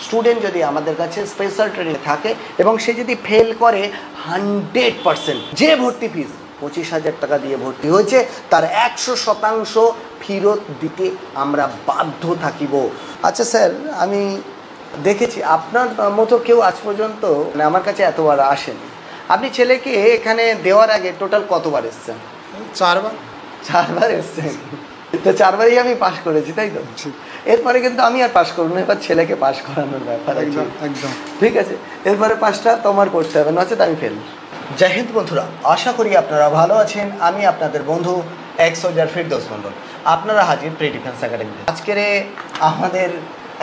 Student যদি আমাদের কাছে স্পেশাল ট্রেনিং থাকে এবং সে যদি ফেল করে 100%, যে ভর্তি ফিস 25,000 টাকা দিয়ে ভর্তি হয়েছে তার 100% ফেরত দিতে আমরা বাধ্য থাকিব। আচ্ছা স্যার, আমি দেখেছি আপনার মতো কেউ আজ পর্যন্ত আমার কাছে এতবার আসেনি। আপনি ছেলেকে এখানে দেওয়ার আগে টোটাল কতবার এসছেন? 4বার এসছেন। তো 4বারই আমি পাস করেছি, তাই তো? এরপরে কিন্তু আমি আর পাস করবো না, এবার ছেলেকে পাস করানোর ব্যাপার। একদম ঠিক আছে, এরপরে পাসটা তোমার করতে হবে, নচেত আমি ফেল। জয় হিন্দ বন্ধুরা, আশা করি আপনারা ভালো আছেন। আমি আপনাদের বন্ধু এক্স-সোলজার ফেরদৌস মণ্ডল, আপনারা হাজির প্রি ডিফেন্স একাডেমিতে। আজকের আমাদের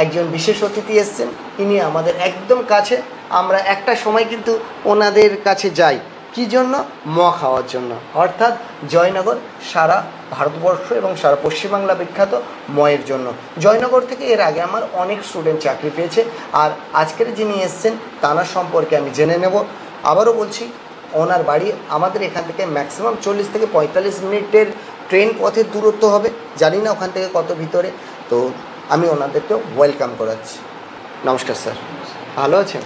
একজন বিশেষ অতিথি এসছেন, ইনি আমাদের একদম কাছে। আমরা একটা সময় কিন্তু ওনাদের কাছে যাই কী জন্য? ম খাওয়ার জন্য। অর্থাৎ জয়নগর সারা ভারতবর্ষ এবং সারা পশ্চিমবাংলা বিখ্যাত ময়ের জন্য। জয়নগর থেকে এর আগে আমার অনেক স্টুডেন্ট চাকরি পেয়েছে, আর আজকের যিনি এসছেন তাঁর সম্পর্কে আমি জেনে নেব। আবারও বলছি, ওনার বাড়ি আমাদের এখান থেকে ম্যাক্সিমাম 40 থেকে 45 মিনিটের ট্রেন পথের দূরত্ব হবে, জানি না ওখান থেকে কত ভিতরে। তো আমি ওনাদেরকেও ওয়েলকাম করাচ্ছি। নমস্কার স্যার, ভালো আছেন?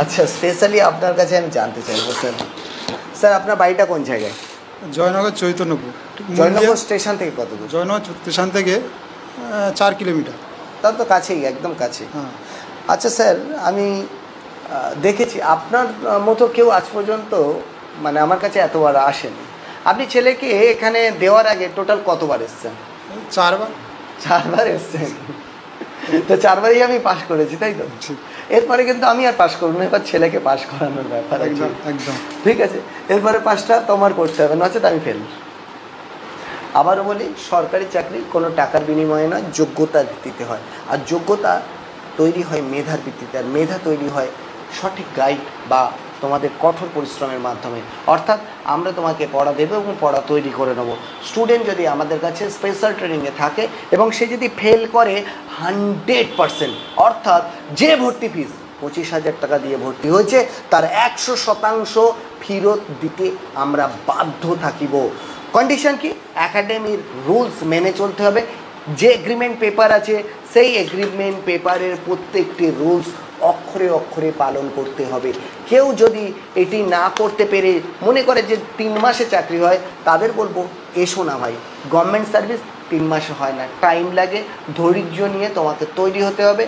আচ্ছা, স্পেশালি আপনার কাছে আমি জানতে চাইবো স্যার আপনার বাড়িটা কোন জায়গায়? জয়নগর চৈতন্যপুর। জয়নগর স্টেশন থেকে কত দূর? জয়নগর স্টেশন থেকে 4 কিলোমিটার। তার তো কাছেই, একদম কাছে। হ্যাঁ। আচ্ছা স্যার, আমি দেখেছি আপনার মতো কেউ আজ পর্যন্ত আমার কাছে এতবার আসেনি। আপনি ছেলেকে এখানে দেওয়ার আগে টোটাল কতবার এসছেন? 4বার এসছেন। তো 4বারই আমি পাস করেছি, তাই তো? এরপরে কিন্তু আমি আর পাস করবো না, এবার ছেলেকে পাস করানোর ব্যাপার। একদম ঠিক আছে, এরপরে পাসটা তোমার করতে হবে, নচেত আমি ফেল। আবারও বলি, সরকারি চাকরি কোনো টাকার বিনিময়ে নয়, যোগ্যতার ভিত্তিতে হয়। আর যোগ্যতা তৈরি হয় মেধার ভিত্তিতে, আর মেধা তৈরি হয় সঠিক গাইড বা তোমাদের কঠোর পরিশ্রমের মাধ্যমে। অর্থাৎ আমরা তোমাকে পড়া দেবো এবং পড়া তৈরি করে নেবো। স্টুডেন্ট যদি আমাদের কাছে স্পেশাল ট্রেনিংয়ে থাকে এবং সে যদি ফেল করে 100%, অর্থাৎ যে ভর্তি ফিস 25,000 টাকা দিয়ে ভর্তি হয়েছে তার 100% ফেরত দিতে আমরা বাধ্য থাকিব। কন্ডিশন কি? একাডেমির রুলস মেনে চলতে হবে। যে এগ্রিমেন্ট পেপার আছে সেই এগ্রিমেন্ট পেপারের প্রত্যেকটি রুলস অক্ষরে অক্ষরে পালন করতে হবে। কেউ যদি এটি না করতে পেরে মনে করে যে 3 মাসে চাকরি হয়, তাদের বলবো এসো না ভাই, গভর্নমেন্ট সার্ভিস 3 মাসে হয় না, টাইম লাগে। ধৈর্য নিয়ে তোমাকে তৈরি হতে হবে,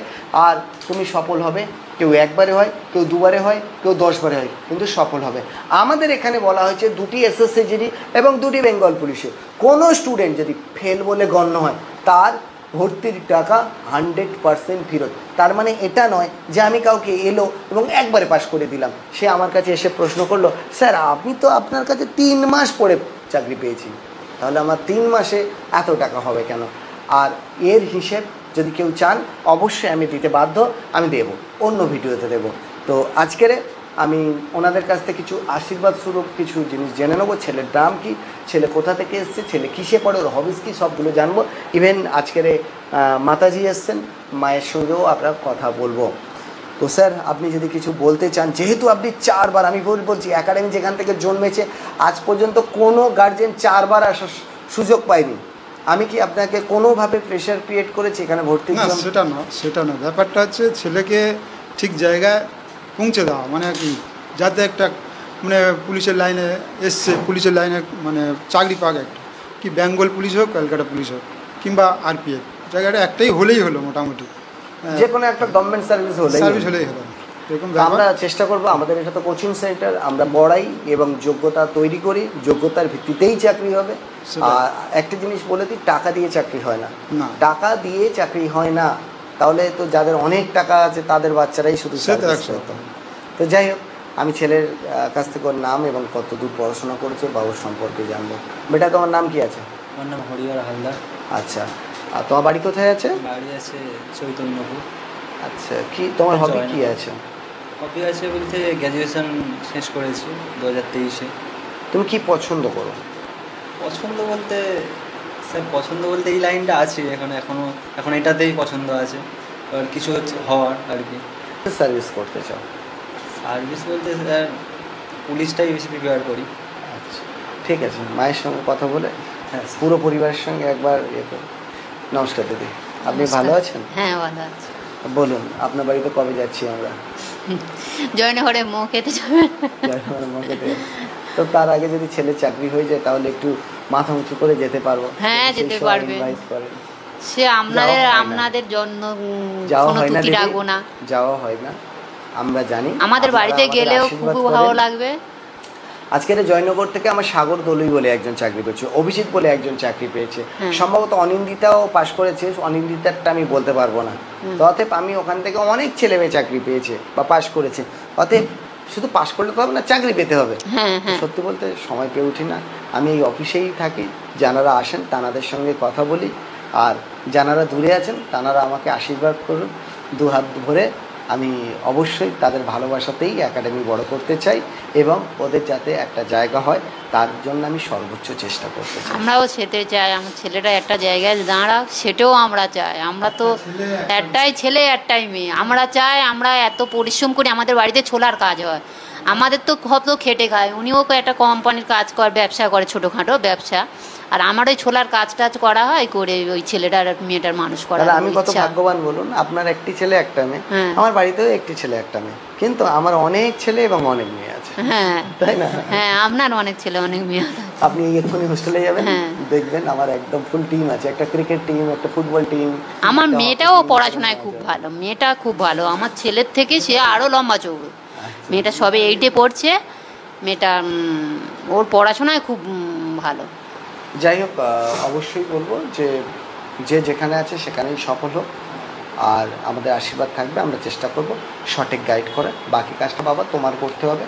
আর তুমি সফল হবে। কেউ একবারে হয়, কেউ দুবারে হয়, কেউ 10বারে হয়, কিন্তু সফল হবে। আমাদের এখানে বলা হয়েছে 2টি এসএসসি এবং 2টি বেঙ্গল পুলিশে কোনো স্টুডেন্ট যদি ফেল বলে গণ্য হয় তার ভর্তির টাকা 100% ফেরত। তার মানে এটা নয় যে আমি কাউকে এলো এবং একবারে পাস করে দিলাম। সে আমার কাছে এসে প্রশ্ন করলো, স্যার আমি তো আপনার কাছে 3 মাস পরে চাকরি পেয়েছি, তাহলে আমার 3 মাসে এত টাকা হবে কেন? আর এর হিসেব যদি কেউ চান অবশ্যই আমি দিতে বাধ্য, আমি দেব, অন্য ভিডিওতে দেব। তো আজকের আমি ওনাদের কাছ থেকে কিছু আশীর্বাদ স্বরূপ কিছু জিনিস জেনে নেবো। ছেলের নাম কি, ছেলে কোথা থেকে এসছে, ছেলে কিসে পড়ে, ওর হবিস কী, সবগুলো জানবো। ইভেন আজকের মাতাজি এসছেন, মায়ের সঙ্গেও আমরা কথা বলবো। তো স্যার আপনি যদি কিছু বলতে চান, যেহেতু আপনি 4বার, আমি বলছি একাডেমি যেখান থেকে জন্মেছে আজ পর্যন্ত কোনো গার্জেন 4বার আসার সুযোগ পায়নি। আমি কি আপনাকে কোনোভাবে প্রেশার ক্রিয়েট করেছি এখানে ভর্তি? না, সেটা না। ব্যাপারটা হচ্ছে ছেলেকে ঠিক জায়গায় পৌঁছে দেওয়া, মানে কি, যাতে একটা পুলিশের লাইনে এসছে, পুলিশের লাইনে চাকরি পাক, একটা কি বেঙ্গল পুলিশ হোক, কলকাতা পুলিশ হোক, কিংবা আরপিএফ, জায়গাটা একটাই হলেই হলো। মোটামুটি যে কোনো একটা গভর্নমেন্ট সার্ভিস হলেই হলো। আমরা চেষ্টা করবো, আমাদের এটা তো কোচিং সেন্টার, আমরা পড়াই এবং যোগ্যতা তৈরি করি, যোগ্যতার ভিত্তিতেই চাকরি হবে। আর একটা জিনিস বলে দিই, টাকা দিয়ে চাকরি হয় না, টাকা দিয়ে চাকরি হয় না। তাহলে তো যাদের অনেক টাকা আছে তাদের বাচ্চারাই শুধু। তো যাই হোক, আমি ছেলের কাছ থেকে ওর নাম এবং কত দূর পড়াশোনা করেছে বা ওর সম্পর্কে জানবো। বেটা তোমার নাম কি আছে? আমার নাম হরিহর হালদার। আচ্ছা, আর তোমার বাড়ি কোথায় আছে? বাড়ি আছে চৈতন্যপুর। আচ্ছা, কি তোমার হবি কি আছে? হবি আছে বলতে গ্র্যাজুয়েশন শেষ করেছি 2023-এ। তুমি কি পছন্দ করো? পছন্দ বলতে স্যার, পছন্দ বলতে এই লাইনটা আছে, এখন এটাতেই পছন্দ আছে, আর কিছু হচ্ছে হওয়ার আর কি। সার্ভিস করতে চাও? সার্ভিস বলতে স্যার পুলিশটাই বেশি প্রিপেয়ার করি। আচ্ছা, ঠিক আছে, মায়ের সঙ্গে কথা বলে হ্যাঁ পুরো পরিবারের সঙ্গে একবার করো। নমস্কার দিদি, আপনি ভালো আছেন? হ্যাঁ, ভালো আছি। বলুন আপনার বাড়িতে কবে যাচ্ছি আমরা? জয়নগরে মো খেতে যাবে। তো তার আগে যদি ছেলে চাকরি হয়ে যায় তাহলে একটু মাথা উঁচু করে যেতে পারবো। হ্যাঁ, যেতে পারবে। সে আপনাদের জন্য কোনো ত্রুটি রাখবো না। যাওয়া হয় না, আমরা জানি। আমাদের বাড়িতে গেলেও খুব ভালো লাগবে। আজকের জয়নগর থেকে আমার সাগর দলুই বলে একজন চাকরি করছে, অভিজিৎ বলে একজন চাকরি পেয়েছে, সম্ভবত অনিন্দিতাও পাশ করেছে, অনিন্দিতারটা আমি বলতে পারবো না। তো অতএব আমি ওখান থেকে অনেক ছেলে মেয়ে চাকরি পেয়েছে বা পাশ করেছে। অতএব শুধু পাশ করলে তো হবে না, চাকরি পেতে হবে। সত্যি বলতে সময় পেয়ে উঠি না। আমি এই অফিসেই থাকি, যারা আসেন তাদের সঙ্গে কথা বলি, আর যারা দূরে আছেন তারা আমাকে আশীর্বাদ করুন। দু হাত ভরে আমি অবশ্যই তাদের ভালোবাসাতেই একাডেমি বড় করতে চাই এবং ওদের যাতে একটা জায়গা হয় তার জন্য আমি সর্বোচ্চ চেষ্টা করতে চাই। আমরাও সেটাই চাই, আমার ছেলেটা একটা জায়গায় দাঁড়াক, সেটাও আমরা চাই। আমরা তো একটাই ছেলে একটাই মেয়ে, আমরা চাই আমরা এত পরিশ্রম করি, আমাদের বাড়িতে ছোলার কাজ হয়, আমাদের তো কত খেটে খায়। উনিও একটা কোম্পানির কাজ করে, ব্যবসা করে, ছোটোখাটো ব্যবসা, আর আমার ওই ছোলার কাজ টাজ করা হয় করে ওই ছেলেটার মেয়েটার মানুষ করা। আমি কত ভাগ্যবান বলুন, আপনার একটি ছেলে একটা মেয়ে, আমার বাড়িতেও একটি ছেলে একটা মেয়ে, কিন্তু আমার অনেক ছেলে এবং অনেক মেয়ে আছে। হ্যাঁ তাই না? হ্যাঁ, আপনার অনেক ছেলে অনেক মেয়ে আছে। আপনি এক্ষুনি হোস্টেলে যাবেন, দেখবেন আমার একদম ফুল টিম আছে, একটা ক্রিকেট টিম, একটা ফুটবল টিম। আমার মেয়েটাও পড়াশোনায় খুব ভালো, মেয়েটা খুব ভালো, আমার ছেলের থেকে সে আরও লম্বা চৌড়ো। মেয়েটা সবে 8-এ পড়ছে, মেয়েটা ওর পড়াশোনায় খুব ভালো। যাই হোক, অবশ্যই বলবো যে যে যেখানে আছে সেখানেই সফল হোক, আর আমাদের আশীর্বাদ থাকবে। আমরা চেষ্টা করব সঠিক গাইড করে, বাকি কাজটা বাবা তোমার করতে হবে।